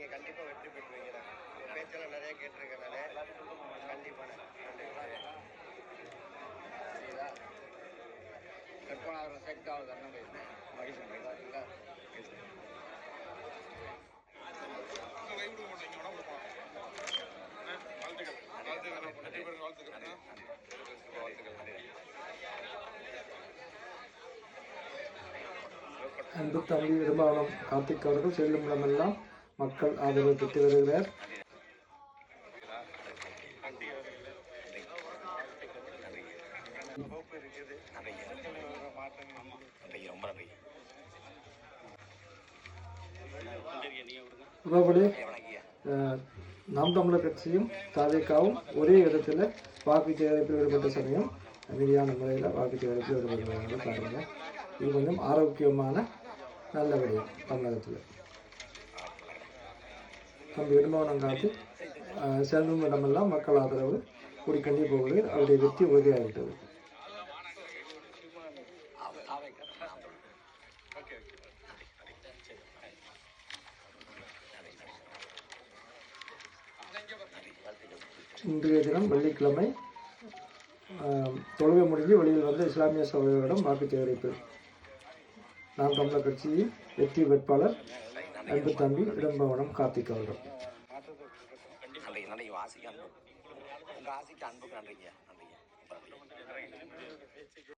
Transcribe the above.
நீங்கள் கண்டிப்பாக வெற்றி பெறுவீங்க. பேச்செல்லாம் நிறைய கேட்டிருக்கேன் நான். கண்டிப்பாக கற்பனாகிற சக்தி ஆகுது அண்ணன் அன்பு தம்பி விரும்பாவனம் கார்த்திக் அவர்கள் செல்லும் இடமெல்லாம் மக்கள் ஆதரவு பெற்று வருகிறார். நாம் தமிழர் கட்சியும் தாவேக்காவும் ஒரே இடத்துல வாக்கு சேகரிப்பில் ஈடுபட்ட சமயம் அமைதியான முறையில் வாக்கு சேகரிப்பில் ஈடுபடுறாங்க பாருங்க. இது கொஞ்சம் ஆரோக்கியமான நல்ல விடயம். தமிழகத்தில் தம்பி விரும்பாவனம் காத்து செல்லும் இடமெல்லாம் மக்கள் ஆதரவு கூடிக்கொண்டே போவது அவருடைய வெற்றி உறுதியாகிவிட்டது. இன்றைய தினம் வெள்ளிக்கிழமை தொழுகை முடிஞ்சு வெளியில் வந்த இஸ்லாமிய சகோதரரிடம் வாக்கு சேகரிப்பு. நாம் தமிழர் கட்சியின் வெற்றி வேட்பாளர் அன்பு தம்பி விரும்பாவனம் கார்த்திக் அவர்கள்.